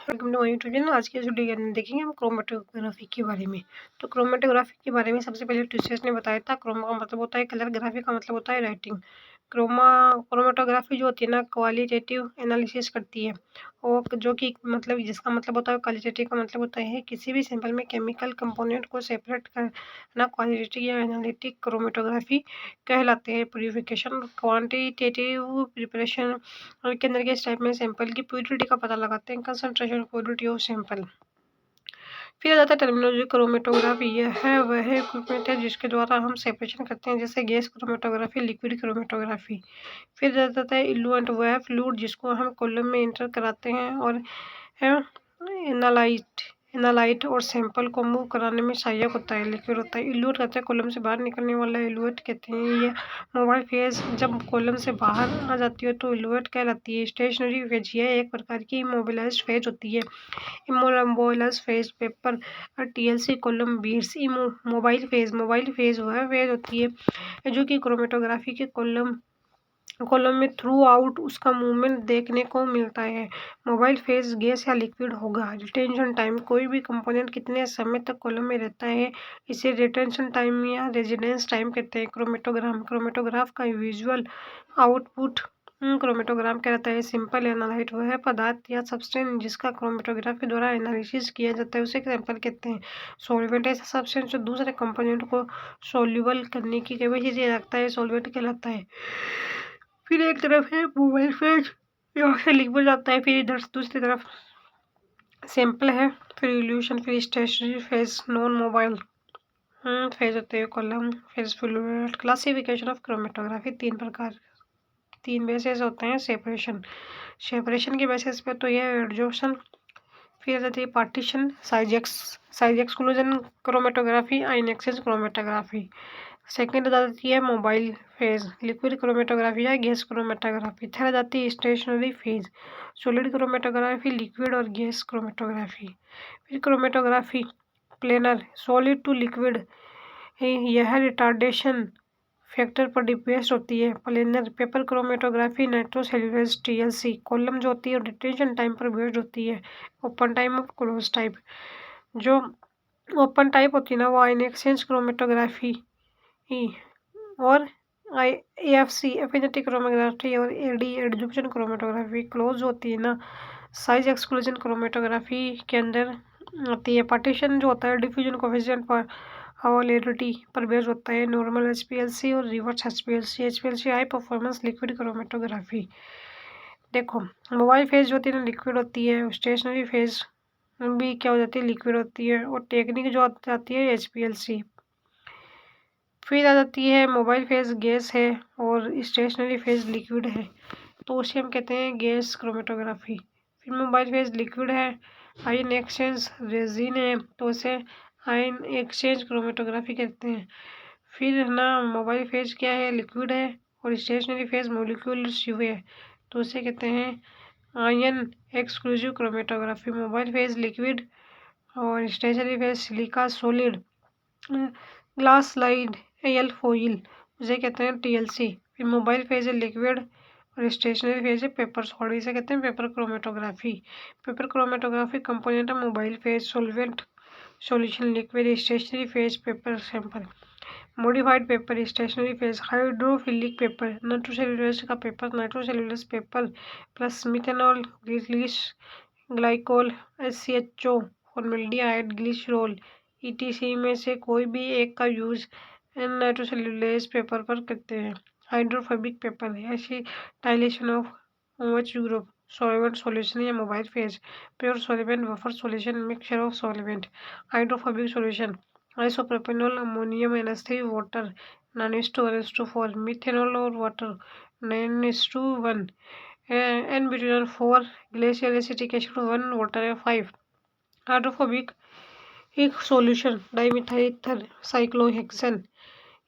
Welcome to my YouTube channel. आज की इस वीडियो में देखेंगे हम क्रोमेटोग्राफी के बारे में। तो क्रोमेटोग्राफी के बारे में सबसे पहले टीचर्स ने बताया था। क्रोमा का मतलब होता है कलर, ग्राफी का मतलब होता है राइटिंग। क्रोमेटोग्राफी जो होती है ना, क्वालिटेटिव एनालिसिस करती है, और जो कि मतलब जिसका मतलब होता है क्वालिटेटिव का मतलब होता है किसी भी सैंपल में केमिकल कंपोनेंट को सेपरेट करना क्वालिटेटिव या एनालिटिक क्रोमेटोग्राफी कहलाते हैं। प्यूरिफिकेशन क्वांटिटेटिव प्रिपरेशन के अंदर के स्टेप में सैंपल की प्योरिटी का पता लगाते हैं, कंसंट्रेशन प्योरिटी ऑफ सैंपल। फिर आ जाता है टर्मिनोलॉजी क्रोमेटोग्राफी। यह है वह इक्विपमेंट है जिसके द्वारा हम सेपरेशन करते हैं, जैसे गैस क्रोमेटोग्राफी, लिक्विड क्रोमेटोग्राफी। फिर आ जाता है इल्यूएंट, वह फ्लूइड जिसको हम कॉलम में इंटर कराते हैं और एनालाइट और सैंपल को मूव कराने में सहायक होता है। लिक्विड होता है इल्यूट कहते हैं कॉलम से बाहर निकलने वाला इल्यूट कहते हैं। ये मोबाइल फेज जब कॉलम से बाहर आ जाती है तो इल्यूट कहलाती है। स्टेशनरी फेज यह एक प्रकार की इमोबिलाइज्ड फेज होती है। Immobilized phase paper TLC column beads. Mobile phase वह फेज होती है जो कि क्रोमेटोग्राफी के कॉलम में थ्रू आउट उसका मूवमेंट देखने को मिलता है। मोबाइल फेज गैस या लिक्विड होगा। रिटेंशन टाइम, कोई भी कंपोनेंट कितने समय तक कॉलम में रहता है इसे रिटेंशन टाइम या रेजिडेंस टाइम कहते हैं। क्रोमेटोग्राफ का विजुअल आउटपुट क्रोमेटोग्राम कहलाता है। सिंपल एनालाइट वह पदार्थ या सब्सटेंस जिसका क्रोमेटोग्राफ के द्वारा एनालिसिस किया जाता है उसे सैंपल कहते हैं। सॉल्वेंट ऐसा सब्सटेंस जो दूसरे कंपोनेंट को सोल्यूबल करने की कैपेसिटी रखता है, सॉल्वेंट कहलाता है। फिर एक तरफ है मोबाइल फेज, यहाँ से लिक्विड आता है, फिर इधर दूसरी तरफ सैंपल है। फिर इल्यूशन, फिर stationary phase, non mobile phase होते हैं कॉलम, फिर फ्लूइड। क्लासिफिकेशन ऑफ क्रोमेटोग्राफी तीन बेसिस होते हैं। सेपरेशन के बेसिस पे तो यह एडजॉर्प्शन, फिर जाती है partition, size exclusion chromatography, ion exchange chromatography. Second जाती है मोबाइल फेज, लिक्विड क्रोमेटोग्राफी या गैस क्रोमेटोग्राफी। थर्ड जाती है stationary phase, solid chromatography, liquid और गैस क्रोमेटोग्राफी। फिर chromatography planar, solid to liquid, यह रिटार्डेशन फैक्टर पर बेस्ड होती है। Planar paper chromatography, nitrocellulose TLC, column जो होती है डिटेंशन टाइम पर बेस्ड होती है। ओपन टाइम और क्लोज टाइप, जो ओपन टाइप होती है ना वो आयन एक्सचेंज क्रोमेटोग्राफी और AFC एफिनिटी क्रोमेटोग्राफी और AD एडजॉर्प्शन क्रोमेटोग्राफी। क्लोज होती है ना साइज एक्सक्लूजन क्रोमेटोग्राफी के अंदर आती है। पार्टीशन जो होता है डिफ्यूजन कोएफिशिएंट पर हवालेरिटी पर बेस्ड होता है। नॉर्मल HPLC और reverse HPLC high performance liquid chromatography. देखो मोबाइल फेज जो होती है ना लिक्विड होती है, स्टेशनरी फेज भी क्या हो जाती है लिक्विड होती है, और टेक्निक जो आती है HPLC। फिर आ जाती है मोबाइल फेज गैस है और स्टेशनरी फेज लिक्विड है, तो उसे हम कहते हैं गैस क्रोमेटोग्राफी। फिर मोबाइल फेज लिक्विड है, आयन एक्सचेंज रेजिन है, तो उसे आयन एक्सचेंज क्रोमेटोग्राफी कहते हैं। फिर ना मोबाइल फेज क्या है लिक्विड है और स्टेशनरी फेज मोलिक्यूल शिव है, तो उसे कहते हैं ion exclusive chromatography. Mobile phase liquid और stationary phase silica solid, glass slide, L foil, उसे कहते हैं TLC। फिर मोबाइल फेज है लिक्विड और स्टेशनरी फेज है पेपर सॉलिड, इसे कहते हैं paper chromatography. Paper chromatography component है mobile phase solvent solution liquid, stationary phase paper sample. Modified paper stationary phase, hydrophilic paper nitrocellulose का paper, nitrocellulose paper plus methanol glycol SCHO formaldehyde glycerol ETC में से कोई भी एक का use नाइट्रोसेल्युलोज paper पर करते हैं। हाइड्रोफोबिक पेपर ऐसी dilation of OH group, solvent solution या mobile phase, pure solvent buffer solution, mixture of solvent. Hydrophobic solution isopropanol ammonium NH3 water 9:1:4, methanol और water 9:1, N-butanol 4, glacial acetic acid 1, water 5। Hydrophobic एक solution dimethyl cyclohexane,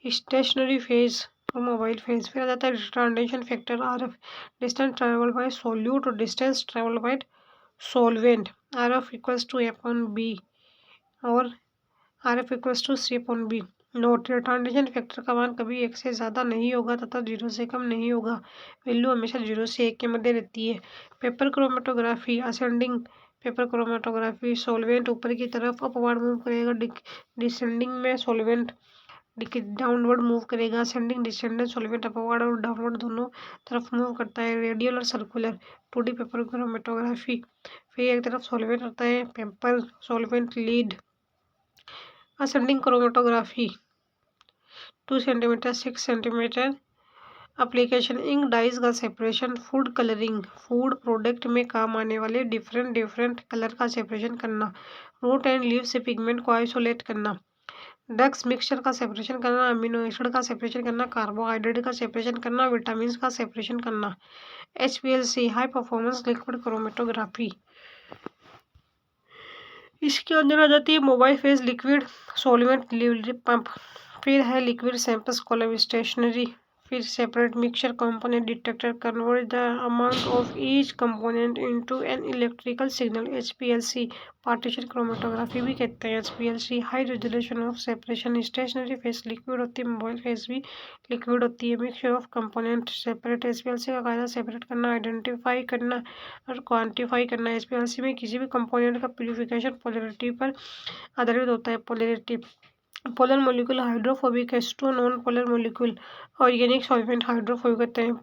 stationary phase और mobile phase. फिर आ जाता है retardation factor RF, distance travel by solute और distance travel by solvent. RF equals to A/B और RF equals to C/B। Note, retardation factor का मान कभी 1 से ज़्यादा नहीं होगा तथा 0 से कम नहीं होगा। वैल्यू हमेशा 0 से 1 के मध्य रहती है। Paper chromatography ascending paper chromatography, solvent ऊपर की तरफ अपवर्ड मूव करेगा, डिसेंडिंग में सॉल्वेंट डाउनवर्ड मूव करेगा, असेंडिंग डिसेंडेंट सॉल्वेंट अपवर्ड और डाउनवर्ड दोनों तरफ मूव करता है। रेडियल और सर्कुलर 2D पेपर क्रोमेटोग्राफी, फिर एक तरफ सॉल्वेंट होता है, paper solvent lead. Ascending chromatography 2 centimetre 6 centimetre application, ink dyes का separation, food colouring, food product में काम आने वाले डिफरेंट कलर का सेपरेशन करना, रूट एंड लीव से पिगमेंट को आइसोलेट करना, ड्रग्स मिक्सचर का सेपरेशन करना, अमीनो एसिड का सेपरेशन करना, कार्बोहाइड्रेट का सेपरेशन करना, विटामिन का सेपरेशन करना। HPLC high performance liquid chromatography, इसके अंदर आ जाती है mobile phase liquid solvent delivery pump, फिर है लिक्विड सैंपल्स कॉलम स्टेशनरी, फिर separate mixture component detector convert the amount of each component into an electrical signal. HPLC partition chromatography भी कहते हैं। HPLC high resolution of separation, stationary phase liquid होती है, mobile phase भी liquid होती है। Mixture of component separate, HPLC का कायदा सेपरेट करना, आइडेंटिफाई करना और क्वान्टिफाई करना। HPLC में किसी भी कंपोनेंट का प्यूरिफिकेशन पोलरिटी पर आधारित होता है। पोलरिटी, पोलर मोलिक्यूल हाइड्रोफोबिक है, two non polar molecule organic solvent hydrophobic होते हैं।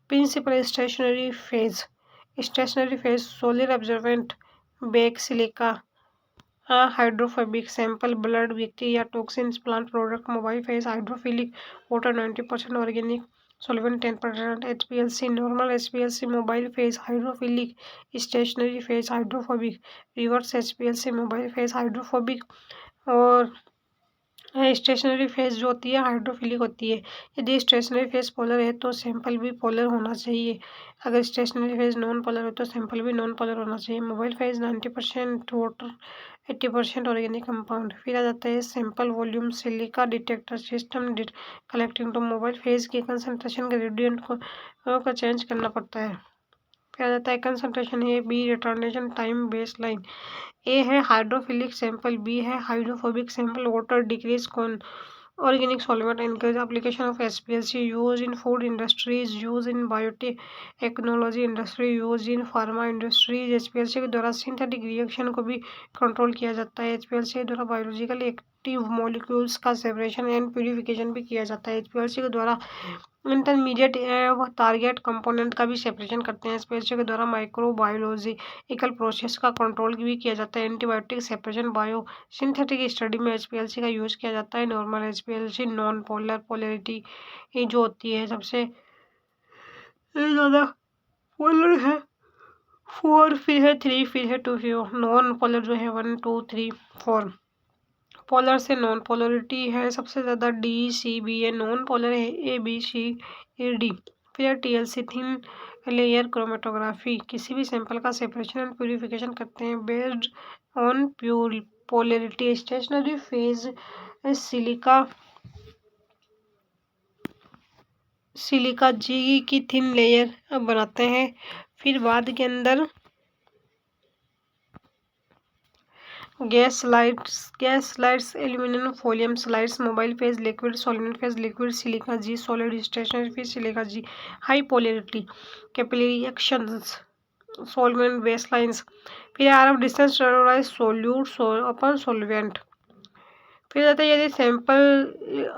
Principle stationary phase solar absorbent bake silica hydrophobic, sample blood व्यक्ति या toxins plant product. Mobile phase hydrophilic, water 90%, organic solvent 10%। HPLC normal HPLC mobile phase hydrophilic, stationary phase hydrophobic. Reverse HPLC mobile phase hydrophobic और stationary phase जो होती है hydrophilic होती है। यदि stationary phase polar है तो सैंपल भी पोलर होना चाहिए, अगर स्टेशनरी फेज नॉन पोलर है तो सैंपल भी नॉन पोलर होना चाहिए। Mobile phase 90% water 80% organic compound. फिर आ जाता है sample volume silica detector system collecting to mobile phase की कंसंट्रेशन ग्रेडियंट को चेंज करना पड़ता है। फिर आ जाता है कंसंट्रेशन है, B retention time base line. A है हाइड्रोफिलिक सैंपल, बी है हाइड्रोफोबिक सैंपल। वाटर डिक्रीज कौन organic solvent encourage application of HPLC use in food industries, use in biotechnology industry, use in pharma industries. HPLC के द्वारा synthetic reaction को भी control किया जाता है। HPLC के द्वारा बायोलॉजिकल एक्टिव मॉलिक्यूल्स का सेपरेशन एंड प्यूरिफिकेशन भी किया जाता है। HPLC के द्वारा इंटरमीडिएट एवं टारगेट कंपोनेंट का भी सेपरेशन करते हैं। HPLC के द्वारा माइक्रोबायोलॉजिकल प्रोसेस का कंट्रोल भी किया जाता है। Antibiotic separation bio synthetic study में HPLC का यूज किया जाता है। Normal HPLC non polar polarity जो होती है सबसे ज़्यादा पोलर है 4, फिर है 3, फिर है 2, फिर नॉन पोलर जो है 1 2 3 4। पोलर से नॉन पोलरिटी है सबसे ज़्यादा DCB है, नॉन पोलर है ABCD। फिर TLC थिन लेयर क्रोमेटोग्राफी, किसी भी सैंपल का सेपरेशन एंड प्यूरिफिकेशन करते हैं based on pure polarity. Stationary phase silica G की थिन लेयर बनाते हैं। फिर बाद के अंदर glass slides aluminium foil slides, mobile phase liquid solid phase liquid silica G solid stationary phase silica G high polarity capillary actions solvent base lines. फिर R of distance solute upon solvent. फिर जाता है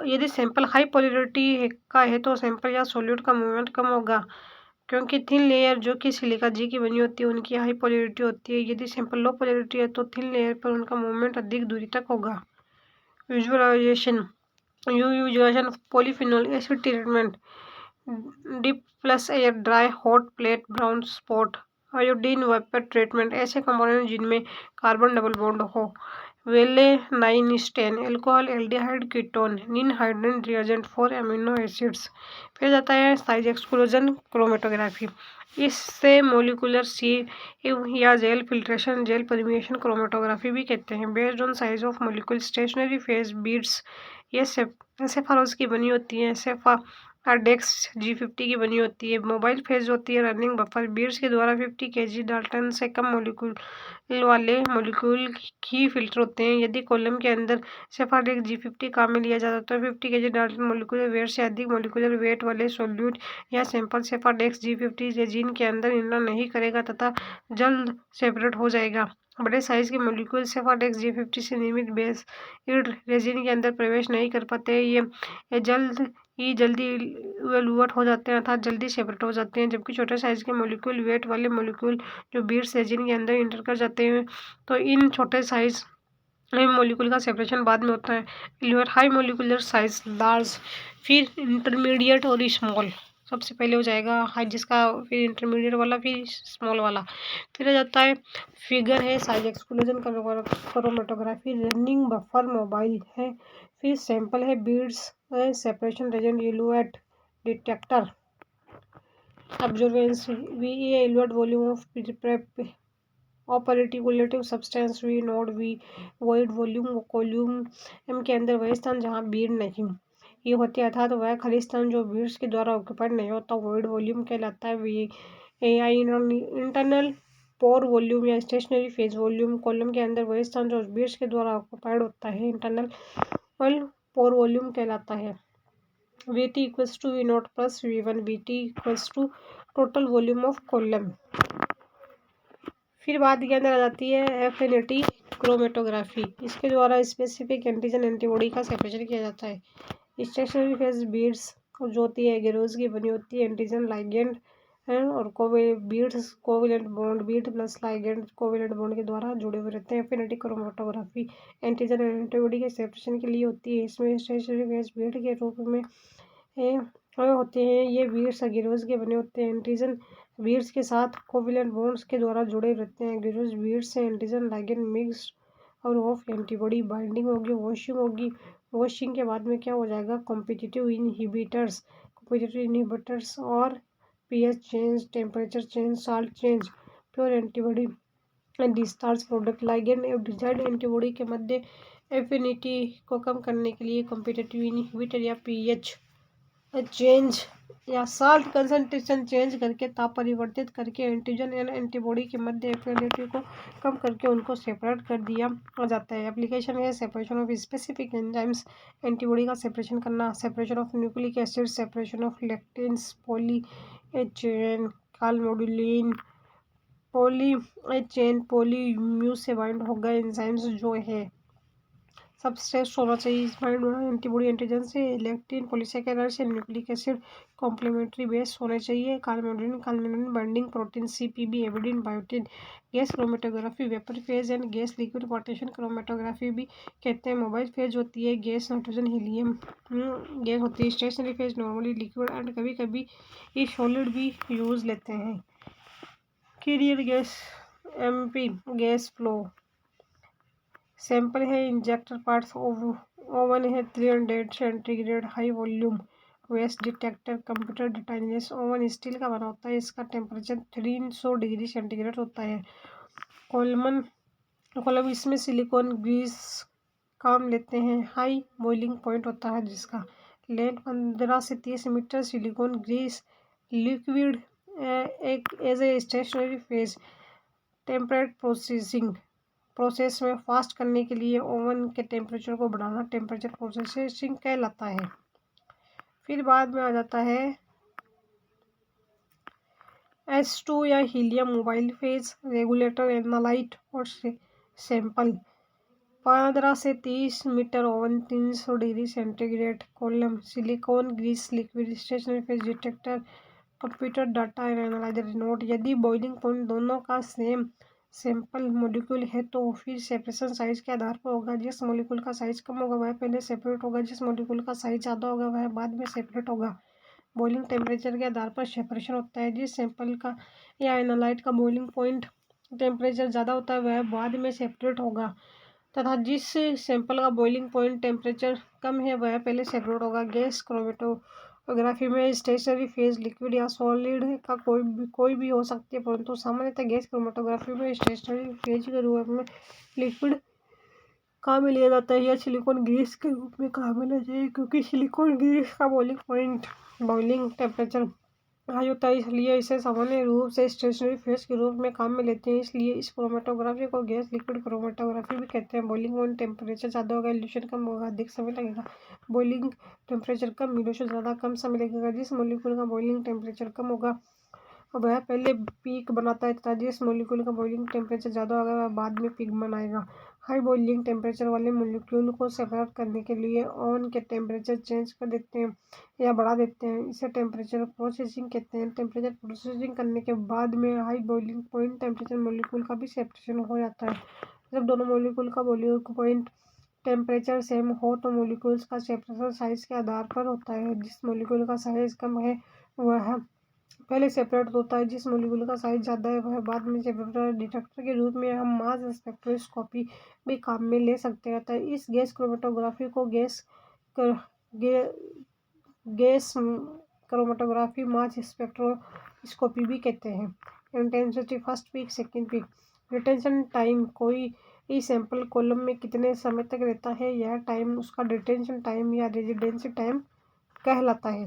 यदि sample high polarity का है तो sample या solute का मूवमेंट कम होगा, क्योंकि थिन लेयर जो कि सिलिका जी की बनी होती है उनकी हाई पोलरिटी होती है। यदि सैंपल लो पोलरिटी है तो थिन लेयर पर उनका मूवमेंट अधिक दूरी तक होगा। Visualization visualization polyphenol acid treatment, deep plus air dry hot plate brown spot, iodine vapour treatment, ऐसे कंपोनेंट जिनमें कार्बन डबल बॉन्ड हो। Vanillin stain alcohol aldehyde ketone नीन hydrogen reagent for amino acids. फिर जाता है साइज एक्सक्लूजन क्रोमेटोग्राफी, इससे molecular sieve या gel filtration gel permeation chromatography भी कहते हैं। Based on size of molecule stationary phase beads ये सेफारोज की बनी होती हैं। डेक्स G50 की बनी होती है। मोबाइल फेज होती है रनिंग बफर, बीड्स के द्वारा 50 kg डाल्टन से कम मॉलिक्यूल वाले मॉलिक्यूल ही फिल्टर होते हैं। यदि कॉलम के अंदर सेफाडेक्स G50 काम में लिया जाता है तो 50 kg डाल्टन मॉलिक्यूलर वेट से अधिक मॉलिक्यूलर वेट वाले सोल्यूट या सैंपल सेफाडेक्स G50 रेजिन के अंदर इनर नहीं करेगा तथा जल्द सेपरेट हो जाएगा। बड़े साइज के मॉलिक्यूल सेफाडेक्स G50 से निर्मित बेस रेजिन के अंदर प्रवेश नहीं कर पाते। ये जल्दी इवेलुएट हो जाते हैं अर्थात जल्दी सेपरेट हो जाते हैं, जबकि छोटे साइज के मॉलिक्यूल वेट वाले मॉलिक्यूल जो बीड्स रेजिन के अंदर इंटर कर जाते हैं तो इन छोटे साइज मॉलिक्यूल का सेपरेशन बाद में होता है। Evaluate high molecular size large, फिर इंटरमीडिएट और स्मॉल। सबसे पहले हो जाएगा हाई जिसका, फिर इंटरमीडिएट वाला, फिर स्मॉल वाला। फिर आ जाता है फिगर है size exclusion chromatography, running buffer mobile है, फिर सैंपल है beads separation reagent eluate detector observance V eluate volume of ऑपरेटिकुलेटिव substance V node V void volume M के अंदर वही स्थान जहाँ बीड नहीं ये होती है अर्थात वह खाली स्थान जो बीड्स के द्वारा ऑक्यूपाइड नहीं होता वॉइड वॉल्यूम कहलाता है। वी इंटरनल पोर वॉल्यूम या स्टेशनरी फेज वॉल्यूम, कॉलम के अंदर वही स्थान जो बीड्स के द्वारा ऑक्यूपाइड होता है इंटरनल पोर वॉल्यूम कहलाता है। VT equals to V naught plus V1, VT equals to total volume of column. फिर बात के अंदर आ जाती है एफिनिटी क्रोमेटोग्राफी, इसके द्वारा स्पेसिफिक एंटीजन एंटीबॉडी का सेपरेशन किया जाता है। स्टेशनरी फेज बीड्स जो होती है एगेरोज की बनी होती है, एंटीजन लाइगेंड और beads covalent bond Beed plus ligand covalent bond के द्वारा जुड़े हुए रहते हैं। एफिनिटी क्रोमेटोग्राफी एंटीजन एंटीबॉडी के सेपरेशन के लिए होती है। इसमें स्टेशनरी फेज बीड के रूप में होते हैं। ये बीड्स एगेरोज के बने होते हैं, एंटीजन बीड्स के साथ कोवेलेंट बॉन्ड्स के द्वारा जुड़े रहते हैं। एगेरोज बीड्स से एंटीजन लाइगेंड मिक्स और ऑफ एंटीबॉडी बाइंडिंग होगी, वॉशिंग होगी। वॉशिंग के बाद में क्या हो जाएगा, कॉम्पिटिटिव इनहिबिटर्स और pH change, temperature change, salt change, pure antibody discharge product. Ligand और डिजायर्ड एंटीबॉडी के मध्य एफिनिटी को कम करने के लिए कॉम्पिटिटिव इनहिबिटर या pH चेंज या साल्ट कंसंट्रेशन चेंज करके ताप परिवर्तित करके एंटीजन एंड एंटीबॉडी के मध्य एफिनिटी को कम करके उनको सेपरेट कर दिया जाता है। एप्लीकेशन है separation of specific enzymes, antibody का सेपरेशन करना, separation of nucleic acid, separation of lectins, poly chain, calmodulin, poly chain, पॉलीम्यूज से बाइंड हो गए एंजाइम्स जो है सबस्ट्रेट होना चाहिए इसमें एंटीबॉडी एंटीजन से, लेक्टिन पॉलीसेकेराइड से, न्यूक्लिक एसिड कॉम्प्लीमेंट्री बेस होने चाहिए, calmodulin binding protein, CPB avidin biotin. Gas chromatography vapour phase and gas liquid partition chromatography भी कहते हैं। मोबाइल फेज होती है गैस नाइट्रोजन हीलियम गैस होती है। Stationary phase normally liquid and कभी कभी ये सॉलिड भी यूज लेते हैं। Carrier gas MP gas flow, sample है इंजेक्टर पार्ट्स, ओवन है 300 centigrade high volume, waste detector, computer डिटाइनेस। ओवन स्टील का बना होता है, इसका टेम्परेचर 300 डिग्री सेंटीग्रेड होता है। कॉलम इसमें सिलिकॉन ग्रीस काम लेते हैं। हाई बॉइलिंग पॉइंट होता है जिसका लेंथ 15 से 30 मीटर। सिलिकॉन ग्रीस लिक्विड एक as a stationary phase temperate process में फास्ट करने के लिए ओवन के टेम्परेचर को बढ़ाना टेम्परेचर प्रोसेसिंग कहलाता है। फिर बाद में आ जाता है S2 या helium mobile phase regulator, analyte और सैंपल। 15 से 30 metre oven 300 degree centigrade. Column silicon grease liquid stationary phase detector, computer data analyser note. यदि बॉइलिंग पॉइंट दोनों का सेम सैंपल मॉलिक्यूल है तो फिर सेपरेशन साइज के आधार पर होगा। जिस मॉलिक्यूल का साइज कम होगा वह पहले सेपरेट होगा, जिस मॉलिक्यूल का साइज ज़्यादा होगा वह बाद में सेपरेट होगा। बॉइलिंग टेम्परेचर के आधार पर सेपरेशन होता है। जिस सैंपल का या एनालाइट का बॉइलिंग पॉइंट टेम्परेचर ज़्यादा होता है वह बाद में सेपरेट होगा तथा जिस सैंपल का बॉइलिंग पॉइंट टेम्परेचर कम है वह पहले सेपरेट होगा। गैस क्रोमेटोग्राफी में स्टेशनरी फेज लिक्विड या सॉलिड का कोई भी हो सकती है, परंतु सामान्यतः गैस क्रोमेटोग्राफी में स्टेशनरी फेज के रूप में लिक्विड काम में लिया जाता है या सिलिकॉन ग्रीस के रूप में काम में लिया जाए, क्योंकि सिलिकॉन ग्रीस का बॉइलिंग टेम्परेचर हाई होता है, इसलिए इसे सामान्य रूप से स्टेशनरी फेज के रूप में काम में लेते हैं। इसलिए इस क्रोमेटोग्राफी को गैस लिक्विड क्रोमेटोग्राफी भी कहते हैं। बॉइलिंग पॉइंट टेम्परेचर ज़्यादा होगा, इल्यूशन कम होगा, अधिक समय लगेगा। बॉइलिंग टेम्परेचर कम, इल्यूशन ज़्यादा, कम समय लगेगा। जिस मॉलिक्यूल का बॉइलिंग टेम्परेचर कम होगा वह पहले पीक बनाता है तथा जिस मॉलिक्यूल का बॉइलिंग टेम्परेचर ज़्यादा होगा वह बाद में पीक बनाएगा। हाई बॉइलिंग टेम्परेचर वाले मॉलिक्यूल को सेपरेट करने के लिए ओवन के टेम्परेचर चेंज कर देते हैं या बढ़ा देते हैं। इसे टेम्परेचर प्रोसेसिंग कहते हैं। टेम्परेचर प्रोसेसिंग करने के बाद में high boiling point temperature molecule का भी सेपरेशन हो जाता है। जब दोनों मॉलिक्यूल का बॉइलिंग पॉइंट टेम्परेचर सेम हो तो मॉलिक्यूल्स का सेपरेशन साइज के आधार पर होता है। जिस मॉलिक्यूल का साइज कम है वह पहले सेपरेट होता है, जिस मॉलिक्यूल का साइज ज़्यादा है वह बाद में सेपरेट होता है। डिटेक्टर के रूप में हम मास स्पेक्ट्रोस्कोपी भी काम में ले सकते हैं। अतः इस गैस क्रोमेटोग्राफी को गैस क्रोमेटोग्राफी मास स्पेक्ट्रोस्कोपी भी कहते हैं। Intensity first peak second peak. Retention time, कोई सैंपल कॉलम में कितने समय तक रहता है यह टाइम उसका रिटेंशन टाइम या रेजिडेंसी टाइम कहलाता है।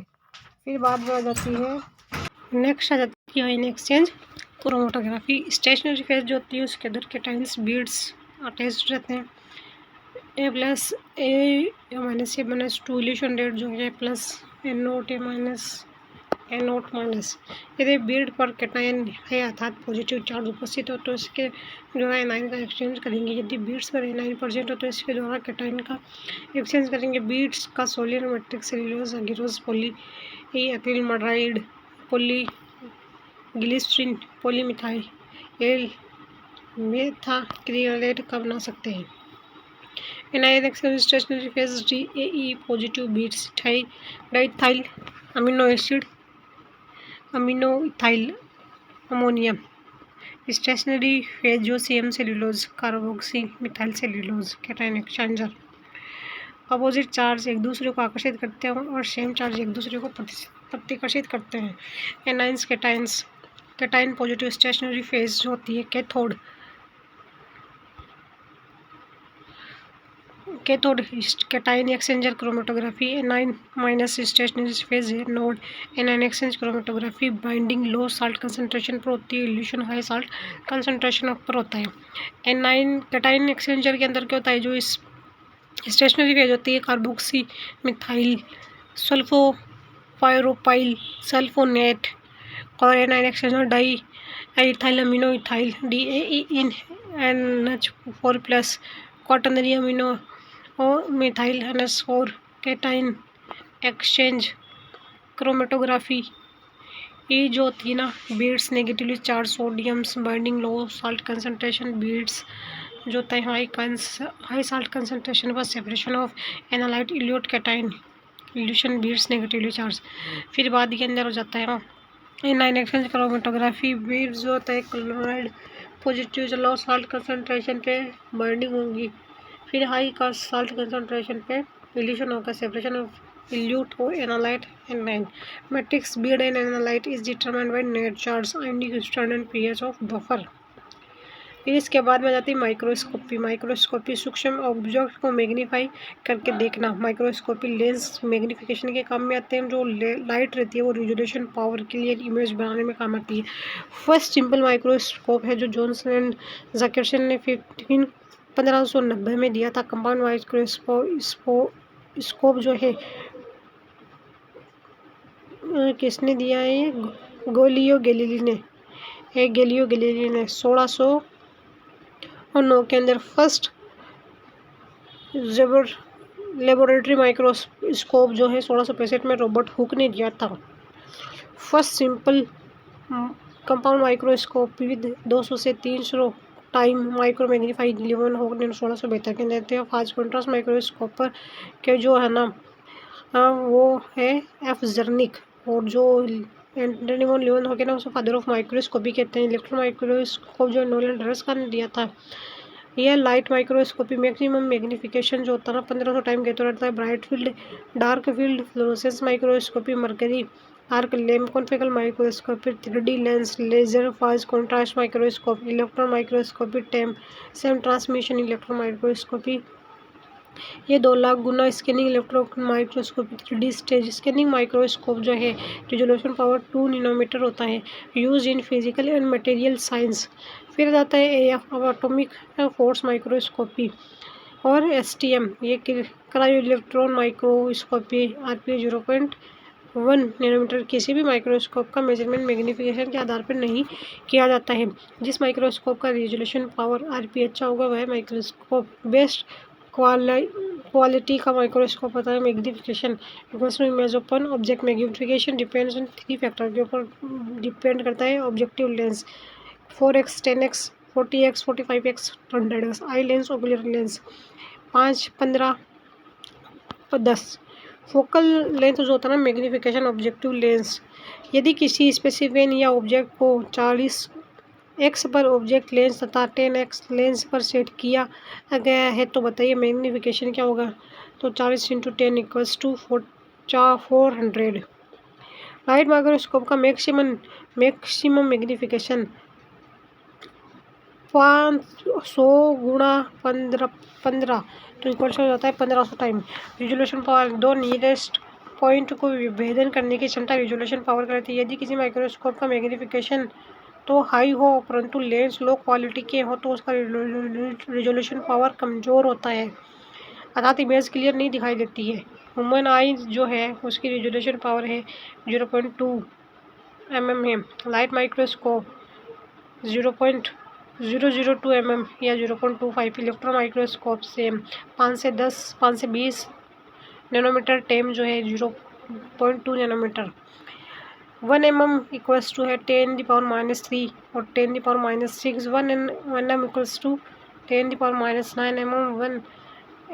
फिर बाद में आ जाती है नेक्स्ट आ जाती है in exchange chromatography. Stationery phase जो होती है उसके अंदर कैटाइन्स बीड्स अटैच्ड रहते हैं। ए प्लस ए माइनस ए माइनस टू इल्यूशन रेट जो है प्लस ए नोट ए माइनस ए नोट माइनस। यदि बीड पर कैटाइन है अर्थात पॉजिटिव चार्ज उपस्थित हो तो इसके द्वारा एनाइन का एक्सचेंज करेंगे। यदि बीड्स पर 9% हो तो इसके द्वारा कैटाइन का एक्सचेंज करेंगे। बीड्स का सोलियर matrix cellulose agarose poly acrylamide poly glycerin polymethyl methacrylate का बना सकते हैं। Anion exchange stationary phase DAE positive beads diethyl amino acid amino ethyl ammonium. Stationary phase जो CM cellulose carboxy methyl cellulose cation exchanger. Opposite charge एक दूसरे को आकर्षित करते हैं और सेम चार्ज एक दूसरे को प्रतिकर्षित करते हैं। Anions cations cation positive stationary phase होती है। Cathode cation exchanger chromatography. Anion minus stationary phase है। Node anion exchange chromatography binding low salt concentration पर होती है, इल्यूशन हाई साल्ट कंसंट्रेशन पर होता है। एनाइन कैटाइन एक्सचेंजर के अंदर क्या होता है, जो इस स्टेशनरी फेज होती है कार्बोक्सी मिथाइल सल्फोपाइरोपाइल सल्फोनेट और A9 exchanger di ethyl amino ethyl DAE इन NH4+ क्वाटर्नरी अमीनो और methyl NH4 cation exchange chromatography. ये जो होती है ना beads negatively charge sodiums binding low salt concentration beads जो होता है हाई साल्ट कंसंट्रेशन व separation of analyte elute cation evolution beads negatively charge. फिर बाद के अंदर हो जाता है एनाइन एक्सचेंज क्रोमेटोग्राफी बीड्स जो होता है क्लोराइड पॉजिटिव लो साल्ट कंसंट्रेशन पे बाइंडिंग होगी, फिर हाई का साल्ट कंसंट्रेशन पे इल्यूशन होगा सेपरेशन ऑफ इल्यूट और analyte A9. Matrix Beed and analyte is determined by net charge ionic standard pH of buffer. फिर इसके बाद में जाती है माइक्रोस्कोपी सूक्ष्म ऑब्जेक्ट को मैग्नीफाई करके देखना। माइक्रोस्कोपी लेंस मैग्नीफिकेशन के काम में आते हैं। जो लाइट रहती है वो रेजोल्यूशन पावर के लिए इमेज बनाने में काम आती है। फर्स्ट सिंपल माइक्रोस्कोप है जो जॉनसन एंड जैकरसन ने 1590 में दिया था। कंपाउंड माइक्रोस्कोप जो है किसने दिया है, गैलिलियो गैलीली ने 1609 के अंदर फर्स्ट लेबोरेटरी माइक्रोस्कोप जो है 1665 में रॉबर्ट हुक ने दिया था। First simple compound microscope with 200 से 300 टाइम माइक्रो मैग्नीफाइड लिवन हुक ने 1672 के अंदर थे। फास्ट कॉन्ट्रास्ट माइक्रोस्कोप के जो है ना वो है F जर्निक, और जो एंटनी वॉन लीवन हो गया ना उसको फादर ऑफ माइक्रोस्कोपी कहते हैं। इलेक्ट्रॉन माइक्रोस्कोप जो नोलन ड्रेसकर ने दिया था। यह लाइट माइक्रोस्कोपी मैक्सिमम मैग्नीफिकेशन जो होता है ना 1500 टाइम कहते रहता है। Bright field dark field fluorescence microscopy mercury arc lamp confocal microscopy 3D lens laser fast contrast microscope electron microscopy SEM transmission electron microscopy ये 2 लाख गुना scanning electron microscopy 3D stage scanning microscope जो है resolution power 2 nanometre होता है, use in physical and material science. फिर आता है AF atomic force microscopy और STM ये cryo electron microscopy RP 0.1 nanometre. किसी भी माइक्रोस्कोप का मेजरमेंट मैग्नीफिकेशन के आधार पर नहीं किया जाता है। जिस माइक्रोस्कोप का रिजोल्यूशन पावर RP अच्छा होगा वह माइक्रोस्कोप बेस्ट क्वालिटी का माइक्रोस्कोप होता है। Magnification equals to image open object. Magnification depends on 3 factor के ऊपर डिपेंड करता है। Objective lens 4x 10x 40x 45x 100x। Eye lens ocular lens 5 15 10। Focal length जो होता है ना मैग्नीफिकेशन ऑब्जेक्टिव लेंस। यदि किसी स्पेसिफिक या ऑब्जेक्ट को 40x पर ऑब्जेक्ट लेंस तथा 10x लेंस पर सेट किया गया है तो बताइए मैग्नीफिकेशन क्या होगा। तो 40 × 10 इक्वल्स टू 400। लाइट माइक्रोस्कोप का मैक्सिमम मैग्नीफिकेशन 500 × 15 तो इक्वल्स हो जाता है 1500 time. Resolution power 2 nearest point को विभेदन करने की क्षमता रिजोल्यूशन पावर कहती है। यदि किसी माइक्रोस्कोप का मैग्नीफिकेशन तो हाई हो परंतु लेंस लो क्वालिटी के हो तो उसका रिजोल्यूशन पावर कमज़ोर होता है, अर्थात इमेज क्लियर नहीं दिखाई देती है। ह्यूमन आई जो है उसकी रिजोल्यूशन पावर है 0.2 mm है। लाइट माइक्रोस्कोप 0.002 mm या 0.25। इलेक्ट्रॉन माइक्रोस्कोप से 5 से 20 नैनोमीटर। टेम जो है 0.2 नैनोमीटर। 1 mm इक्वल्स टू है 10⁻³ और 10⁻�6। 1 mm equals to 10⁻�9 mm। 1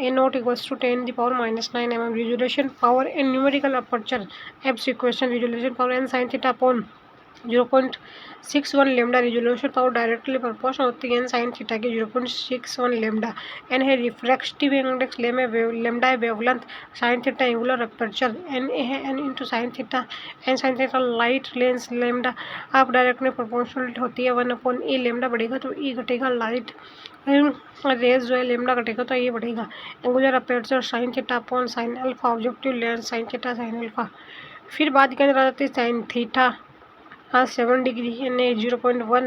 A0 equals to 10⁻�9 mm। Resolution power and numerical aperture abs equation. Resolution power n sin theta upon 0.61 lambda. Resolution power directly proportional होती है n sin theta के 0.61 lambda. n है refractive index, lambda है wavelength, sin theta angular aperture, n है n × sin theta, n sin theta light lens, lambda आप directly proportional होती है 1/e। Lambda बढ़ेगा तो e घटेगा। लाइट रेज जो है लेमडा घटेगा तो ये बढ़ेगा। Angular aperture sin theta upon sin alpha. Objective lens sin theta sin alpha. फिर बात करनी जाती है sin theta 7 degree n 0.1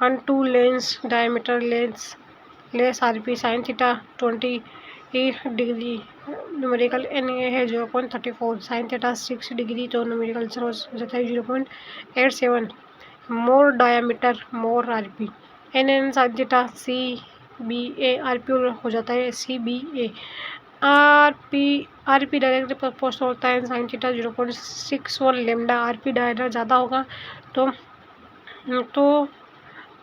and 2 lens diameter less RP sin theta 20 degree. Numerical n है 0.34। sin थीटा 6 डिग्री तो न्यूमेरिकल हो जाता है 0.87। मोर डायमीटर मोर RP। n sin theta CBA RP हो जाता है CBA। RP डायरेक्टली प्रोपोर्शनल होता है sin theta 0.61 lambda. RP direct ज़्यादा होगा तो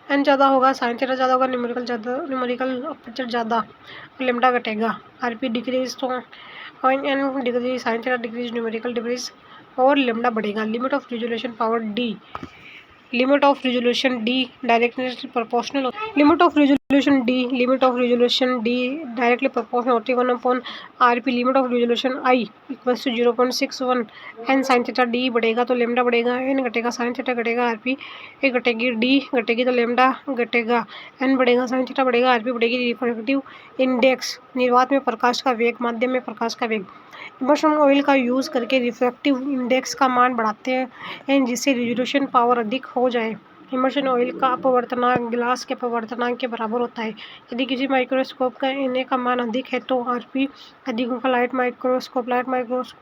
n ज़्यादा होगा, sin थीटा ज़्यादा होगा, न्यूमेरिकल अपर्चर ज़्यादा, लेमडा घटेगा। RP डिक्रीज तो n decrease, sin theta decrease, numerical decrease और लेमडा बढ़ेगा। Limit of resolution power D। Limit of resolution D directly proportional. Limit of resolution D directly proportional होती है 1/RP। Limit of resolution I equals to 0.61 n sin theta. D बढ़ेगा तो lambda बढ़ेगा, n घटेगा sin theta घटेगा, RP घटेगी, D घटेगी तो लेमडा घटेगा, n बढ़ेगा sin थीटा बढ़ेगा, RP बढ़ेगी। रिफ्रैक्टिव इंडेक्स निर्वात में प्रकाश का वेग, माध्यम में प्रकाश का वेग। इमर्शन ऑयल का यूज़ करके रिफ्रैक्टिव इंडेक्स का मान बढ़ाते हैं जिससे रिजोल्यूशन पावर अधिक हो जाए। इमर्शन ऑयल का अपवर्तनांक ग्लास के अपवर्तनांक के बराबर होता है। यदि किसी माइक्रोस्कोप का Na का मान अधिक है तो RP अधिक होगा। Light microscope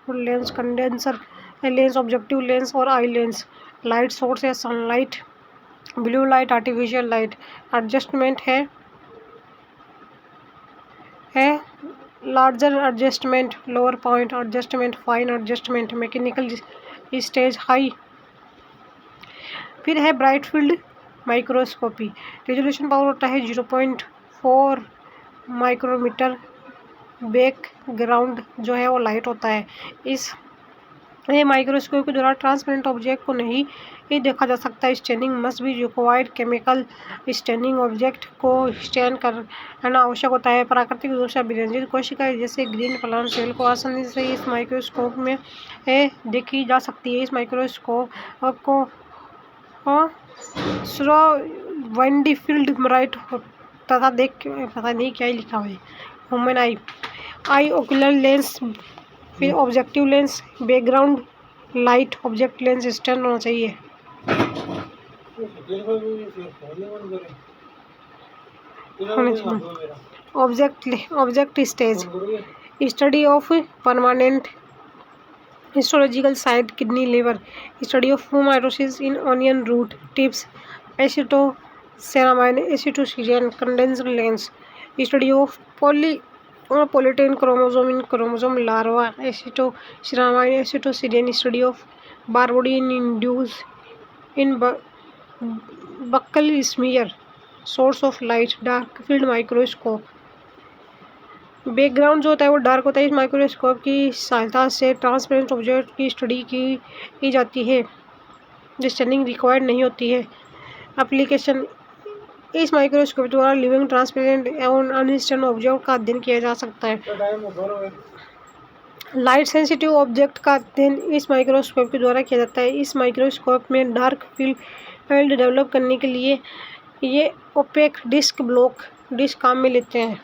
lens, condenser lens, objective lens और आई लेंस। लाइट सोर्स है sunlight, blue light, artificial light. Adjustment है larger adjustment, lower point adjustment, fine adjustment, mechanical stage, high. फिर है bright field microscopy. Resolution power होता है 0.4 micrometer. Background जो है वो लाइट होता है। इस माइक्रोस्कोप के द्वारा ट्रांसपेरेंट ऑब्जेक्ट को नहीं देखा जा सकता। Staining must be required. Chemical staining object को स्टेन करना आवश्यक होता है। प्राकृतिक रूप से अभिरंजित कोशिकाएं जैसे ग्रीन प्लांट सेल को आसानी से इस माइक्रोस्कोप में देखी जा सकती है। इस माइक्रोस्कोप को श्रोवाइंडी फील्ड ब्राइट सकता था, देख पता नहीं क्या ही लिखा हुआ है। ह्यूमन आई ओकुलर लेंस, फिर objective lens, background light, object lens stand होना चाहिए। Object stage, study of permanent histological site, kidney, liver, study of mitosis in onion root tips, acetocarmine, acetoorcein, condenser lens, study of polytene chromosome in chromosome larva, acetocarmine, acetoorcein, study of Barr body in induce in buccal smear, source of light, dark field microscope. Background जो होता है वो dark होता है। इस microscope की सहायता से ट्रांसपेरेंट ऑब्जेक्ट की स्टडी की जाती है, जो स्टैंडिंग रिक्वायर्ड नहीं होती है। एप्लीकेशन, इस माइक्रोस्कोप द्वारा लिविंग, ट्रांसपेरेंट एवं अनस्टैंड ऑब्जेक्ट का अध्ययन किया जा सकता है। लाइट सेंसिटिव ऑब्जेक्ट का अध्ययन इस माइक्रोस्कोप के द्वारा किया जाता है। इस माइक्रोस्कोप में डार्क फील्ड डेवलप करने के लिए ये ओपेक डिस्क काम में लेते हैं।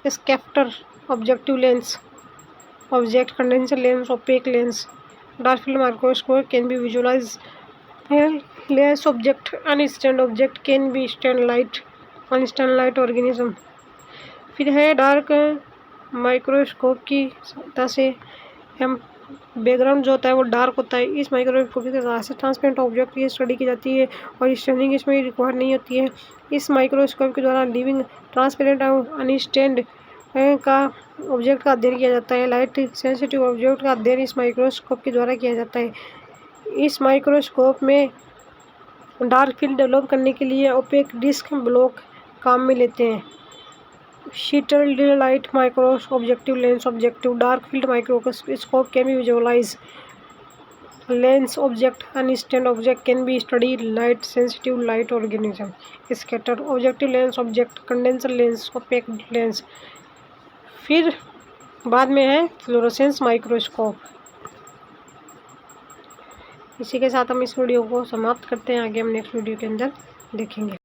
स्कैप्टर, objective lens, object condenser lens, opaque lens, dark field microscope can be visualise lens object, unstained object can be stand light, unstained light organism. फिर है डार्क माइक्रोस्कोप की सहायता से हम बैकग्राउंड जो होता है वो डार्क होता है। इस माइक्रोस्कोप की सहायता से ट्रांसपेरेंट ऑब्जेक्ट की स्टडी की जाती है और स्टैंडिंग इसमें रिक्वायर नहीं होती है। इस माइक्रोस्कोप के द्वारा लिविंग, ट्रांसपेरेंट और अनस्टैंड का ऑब्जेक्ट का अध्ययन किया जाता है। लाइट सेंसिटिव ऑब्जेक्ट का अध्ययन इस माइक्रोस्कोप के द्वारा किया जाता है। इस माइक्रोस्कोप में डार्क फील्ड डेवलप करने के लिए ओपेक डिस्क ब्लॉक काम में लेते हैं। Shuttle light micros, objective lens, objective dark field microscope can be visualized. Lens object, unstandard object can be studied. Light sensitive light organism. Scatter, objective lens, object, condenser lens, opaque lens. फिर बाद में है fluorescence microscope. इसी के साथ हम इस video को समाप्त करते हैं। आगे हम नेक्स्ट वीडियो के अंदर देखेंगे।